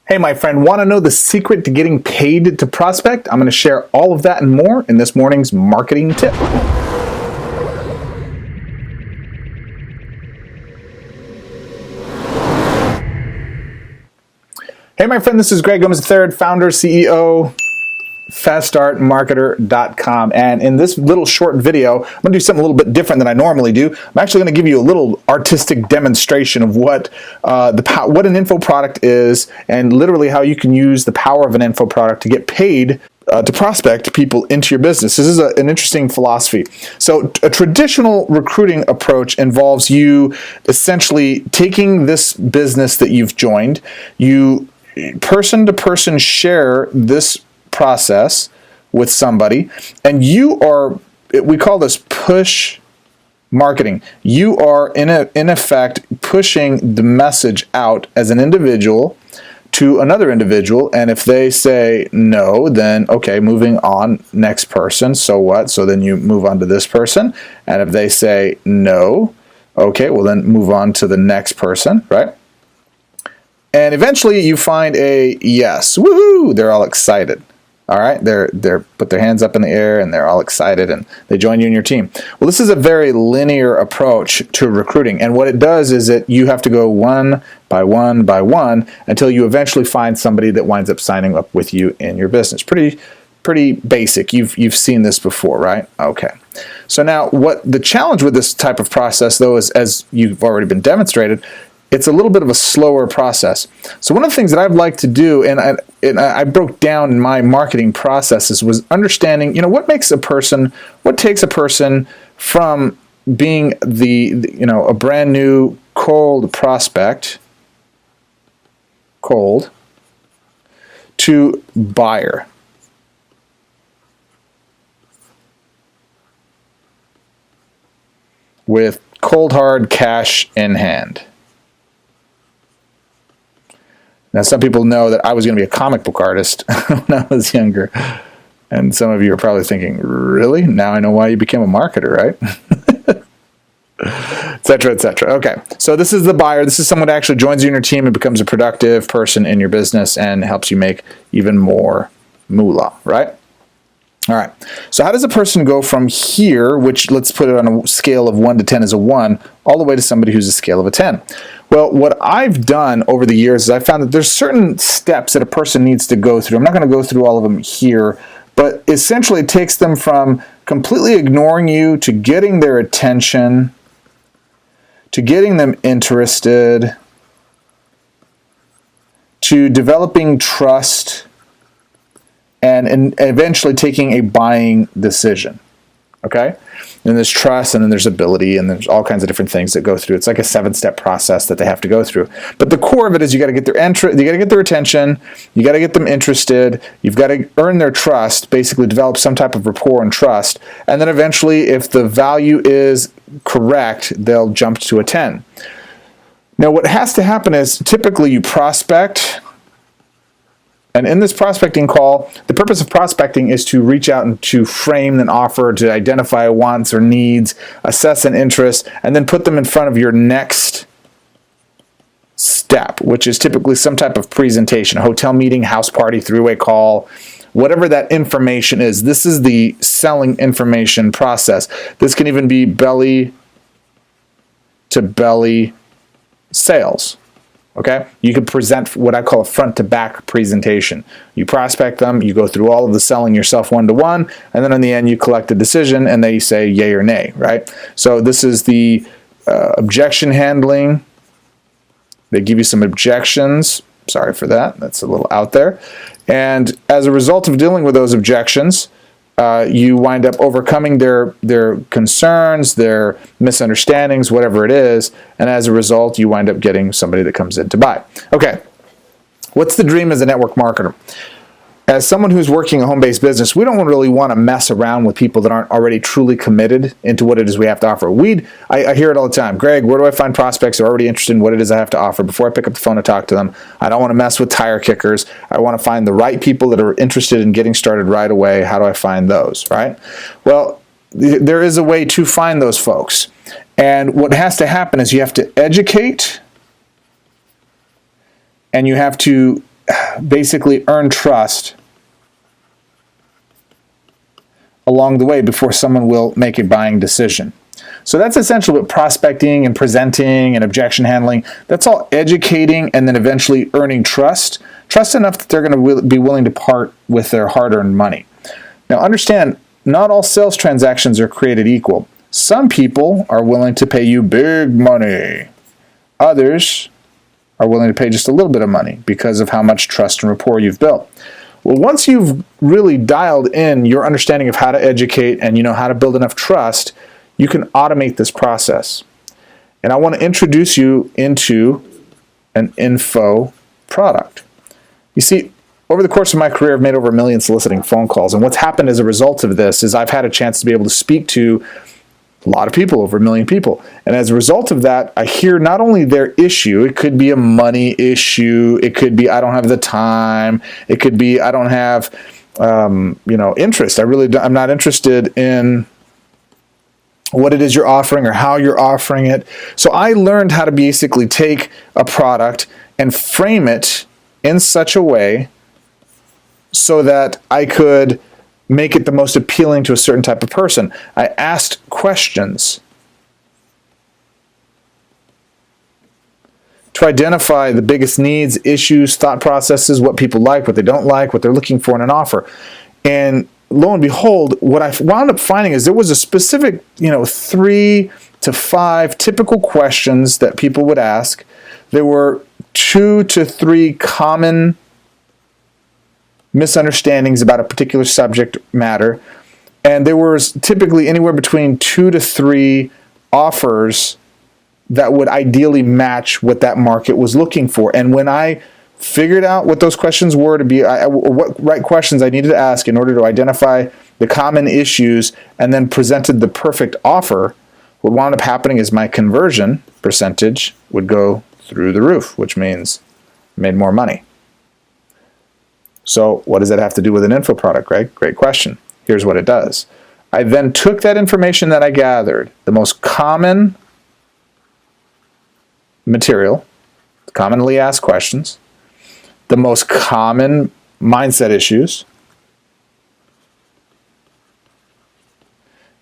Hey, my friend, want to know the secret to getting paid to prospect? I'm going to share all of that and more in this morning's marketing tip. Hey, my friend, this is Greg Gomez III, founder, CEO, FastStartMarketer.com. And in this little short video, I'm going to do something a little bit different than I normally do. I'm actually going to give you a little artistic demonstration of what what an info product is, and literally how you can use the power of an info product to get paid to prospect people into your business. This is an interesting philosophy. So a traditional recruiting approach involves you essentially taking this business that you've joined, you person to person share this process with somebody, and you are, we call this push marketing. You are in effect pushing the message out as an individual to another individual, and if they say no, then okay, moving on, next person, so what? So then you move on to this person, and if they say no, okay, well then move on to the next person, right? And eventually you find a yes. Woohoo! They're all excited. All right, they're put their hands up in the air and they're all excited and they join you in your team. Well, this is a very linear approach to recruiting, and what it does is that you have to go one by one by one until you eventually find somebody that winds up signing up with you in your business. Pretty basic. You've seen this before, right? Okay. So now, what the challenge with this type of process, though, is, as you've already been demonstrated, it's a little bit of a slower process. So one of the things that I've liked to do, and I broke down in my marketing processes, was understanding, what takes a person from being a brand new cold prospect, to buyer. With cold hard cash in hand. Now, some people know that I was going to be a comic book artist when I was younger. And some of you are probably thinking, really? Now I know why you became a marketer, right? Et cetera, et cetera. Okay, so this is the buyer. This is someone that actually joins you in your team and becomes a productive person in your business and helps you make even more moolah, right? All right, so how does a person go from here, which let's put it on a scale of 1 to 10 as a 1, all the way to somebody who's a scale of a 10? Well, what I've done over the years is I found that there's certain steps that a person needs to go through. I'm not going to go through all of them here, but essentially it takes them from completely ignoring you to getting their attention, to getting them interested, to developing trust, and eventually taking a buying decision, okay? And there's trust, and then there's ability, and there's all kinds of different things that go through. It's like a 7-step process that they have to go through. But the core of it is you got to get their you got to get their attention, you got to get them interested, you've got to earn their trust, basically develop some type of rapport and trust, and then eventually, if the value is correct, they'll jump to a 10. Now, what has to happen is typically you prospect. And in this prospecting call, the purpose of prospecting is to reach out and to frame an offer, to identify wants or needs, assess an interest, and then put them in front of your next step, which is typically some type of presentation, a hotel meeting, house party, three-way call, whatever that information is. This is the selling information process. This can even be belly-to-belly sales. Okay, you can present what I call a front-to-back presentation. You prospect them, you go through all of the selling yourself one-to-one, and then in the end you collect a decision and they say yay or nay, right? So this is the objection handling. They give you some objections. Sorry for that, that's a little out there. And as a result of dealing with those objections, you wind up overcoming their concerns, their misunderstandings, whatever it is, and as a result, you wind up getting somebody that comes in to buy. Okay, what's the dream as a network marketer? As someone who's working a home-based business, we don't really want to mess around with people that aren't already truly committed into what it is we have to offer. I hear it all the time. Greg, where do I find prospects who are already interested in what it is I have to offer before I pick up the phone to talk to them? I don't want to mess with tire kickers. I want to find the right people that are interested in getting started right away. How do I find those, right? Well, there is a way to find those folks. And what has to happen is you have to educate, and you have to basically earn trust along the way before someone will make a buying decision. So that's essentially what prospecting and presenting and objection handling, that's all educating and then eventually earning trust enough that they're going to be willing to part with their hard-earned money. Now understand, not all sales transactions are created equal. Some people are willing to pay you big money. Others are willing to pay just a little bit of money because of how much trust and rapport you've built. Well, once you've really dialed in your understanding of how to educate and you know how to build enough trust, you can automate this process. And I want to introduce you into an info product. You see, over the course of my career, I've made over 1 million soliciting phone calls. And what's happened as a result of this is I've had a chance to be able to speak to a lot of people, over 1 million people. And as a result of that, I hear not only their issue, it could be a money issue, it could be I don't have the time, it could be I don't have interest. I'm not interested in what it is you're offering or how you're offering it. So I learned how to basically take a product and frame it in such a way so that I could make it the most appealing to a certain type of person. I asked questions to identify the biggest needs, issues, thought processes, what people like, what they don't like, what they're looking for in an offer. And lo and behold, what I wound up finding is there was a specific, 3 to 5 typical questions that people would ask. There were 2 to 3 common misunderstandings about a particular subject matter, and there was typically anywhere between 2 to 3 offers that would ideally match what that market was looking for. And when I figured out what those questions were to be, what right questions I needed to ask in order to identify the common issues and then presented the perfect offer, what wound up happening is my conversion percentage would go through the roof, which means I made more money. So what does that have to do with an info product, Greg? Great question. Here's what it does. I then took that information that I gathered, the most common material, commonly asked questions, the most common mindset issues,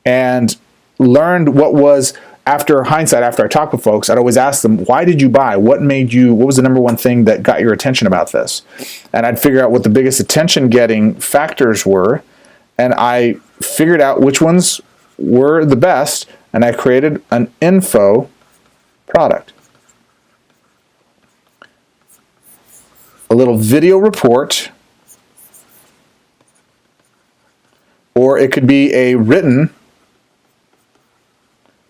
and learned what was, after hindsight, after I talked with folks, I'd always ask them, why did you buy? What was the number one thing that got your attention about this? And I'd figure out what the biggest attention-getting factors were, and I figured out which ones were the best, and I created an info product. A little video report, or it could be a written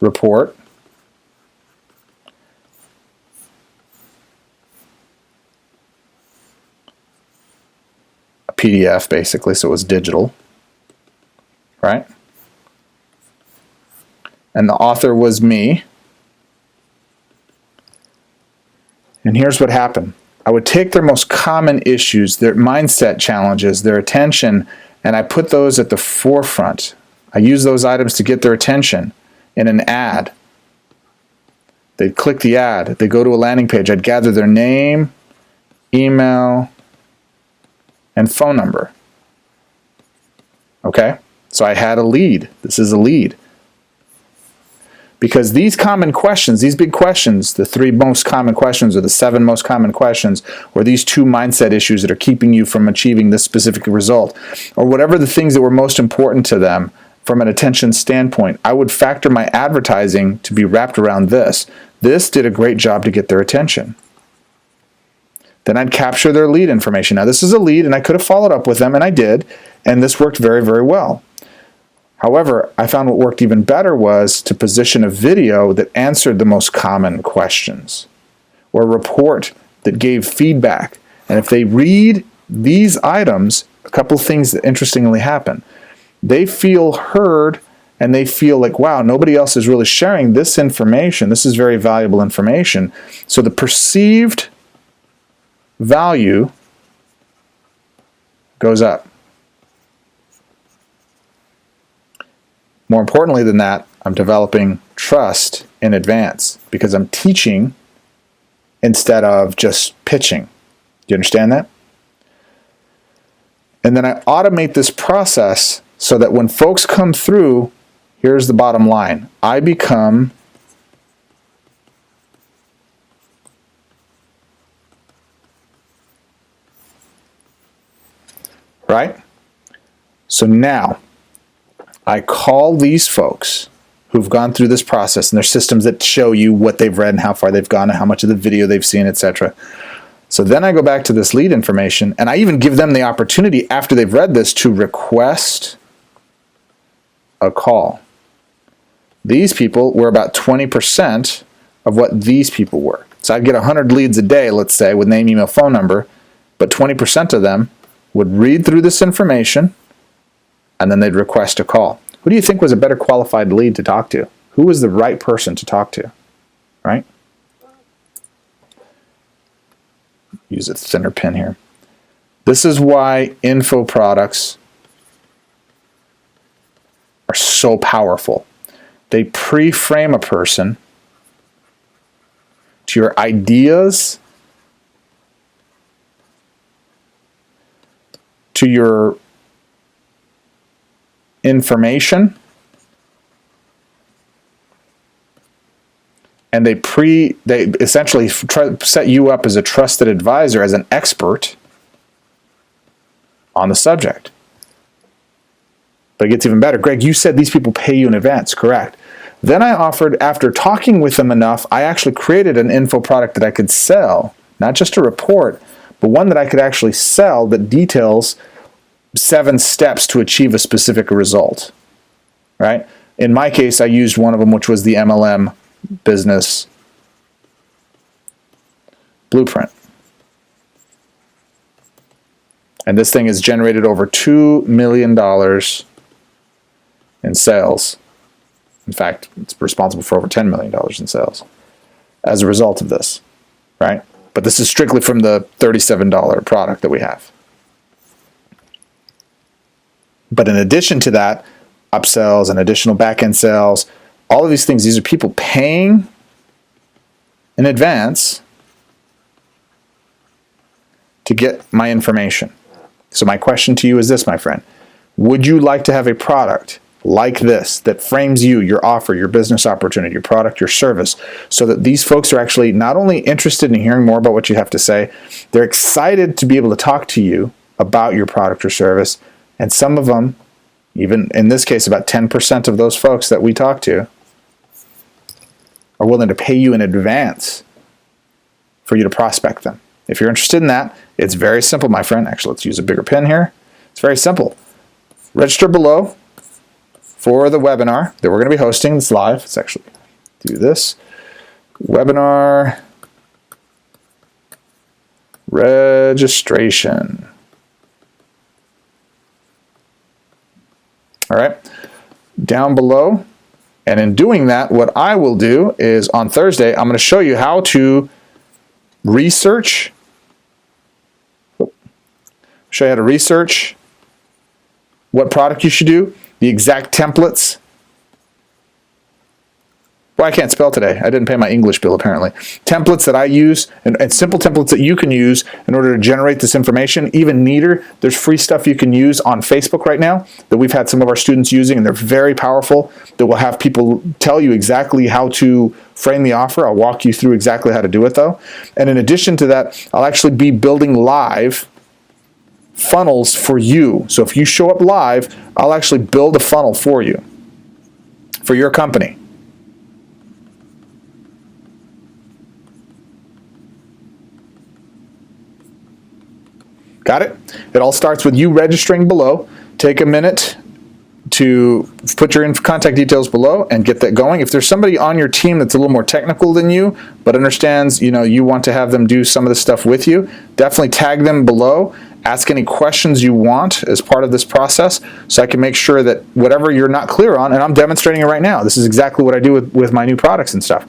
report, a PDF basically, so it was digital, right? And the author was me. And here's what happened. I would take their most common issues, their mindset challenges, their attention, and I put those at the forefront. I use those items to get their attention in an ad. They'd click the ad. They'd go to a landing page. I'd gather their name, email, and phone number. Okay? So I had a lead. This is a lead. Because these common questions, these big questions, the 3 most common questions or the 7 most common questions, or these 2 mindset issues that are keeping you from achieving this specific result, or whatever the things that were most important to them from an attention standpoint, I would factor my advertising to be wrapped around this. This did a great job to get their attention. Then I'd capture their lead information. Now this is a lead and I could have followed up with them, and I did, and this worked very, very well. However, I found what worked even better was to position a video that answered the most common questions, or a report that gave feedback. And if they read these items, a couple of things that interestingly happen. They feel heard, and they feel like, wow, nobody else is really sharing this information. This is very valuable information. So the perceived value goes up. More importantly than that, I'm developing trust in advance because I'm teaching instead of just pitching. Do you understand that? And then I automate this process so that when folks come through, here's the bottom line. I become right? So now I call these folks who've gone through this process, and there's systems that show you what they've read and how far they've gone and how much of the video they've seen, etc. So then I go back to this lead information, and I even give them the opportunity after they've read this to request a call. These people were about 20% of what these people were. So I'd get 100 leads a day, let's say, with name, email, phone number, but 20% of them would read through this information, and then they'd request a call. Who do you think was a better qualified lead to talk to? Who was the right person to talk to, right? Use a thinner pen here. This is why info products are so powerful. They pre-frame a person to your ideas, to your information, and they essentially set you up as a trusted advisor, as an expert on the subject. But it gets even better. Greg, you said these people pay you in advance, correct? Then I offered, after talking with them enough, I actually created an info product that I could sell, not just a report, but one that I could actually sell that details 7 steps to achieve a specific result, right? In my case, I used one of them, which was the MLM business blueprint. And this thing has generated over $2 million in sales. In fact, it's responsible for over $10 million in sales as a result of this, right? But this is strictly from the $37 product that we have. But in addition to that, upsells and additional back-end sales, all of these things, these are people paying in advance to get my information. So my question to you is this, my friend. Would you like to have a product like this that frames you, your offer, your business opportunity, your product, your service, so that these folks are actually not only interested in hearing more about what you have to say, they're excited to be able to talk to you about your product or service, and some of them, even in this case, about 10% of those folks that we talk to are willing to pay you in advance for you to prospect them. If you're interested in that, it's very simple, my friend. Actually, let's use a bigger pen here. It's very simple. Register below for the webinar that we're going to be hosting. It's live. Let's actually do this. Webinar registration. All right, down below. And in doing that, what I will do is on Thursday, I'm going to show you how to research. Show you how to research what product you should do, the exact templates. Well, I can't spell today. I didn't pay my English bill, apparently. Templates that I use, and simple templates that you can use in order to generate this information. Even neater, there's free stuff you can use on Facebook right now that we've had some of our students using, and they're very powerful, that will have people tell you exactly how to frame the offer. I'll walk you through exactly how to do it, though. And in addition to that, I'll actually be building live funnels for you. So if you show up live, I'll actually build a funnel for you, for your company. Got it? It all starts with you registering below. Take a minute to put your contact details below and get that going. If there's somebody on your team that's a little more technical than you, but understands, you want to have them do some of this stuff with you, definitely tag them below. Ask any questions you want as part of this process so I can make sure that whatever you're not clear on, and I'm demonstrating it right now. This is exactly what I do with my new products and stuff.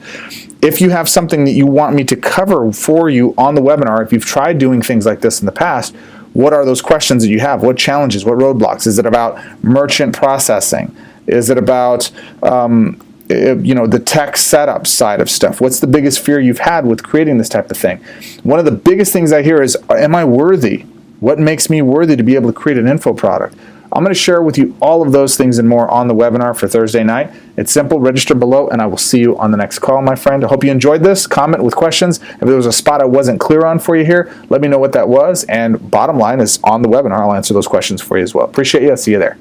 If you have something that you want me to cover for you on the webinar, if you've tried doing things like this in the past, what are those questions that you have? What challenges? What roadblocks? Is it about merchant processing? Is it about the tech setup side of stuff? What's the biggest fear you've had with creating this type of thing? One of the biggest things I hear is, am I worthy What makes me worthy to be able to create an info product? I'm going to share with you all of those things and more on the webinar for Thursday night. It's simple. Register below, and I will see you on the next call, my friend. I hope you enjoyed this. Comment with questions. If there was a spot I wasn't clear on for you here, let me know what that was. And bottom line is, on the webinar, I'll answer those questions for you as well. Appreciate you. I'll see you there.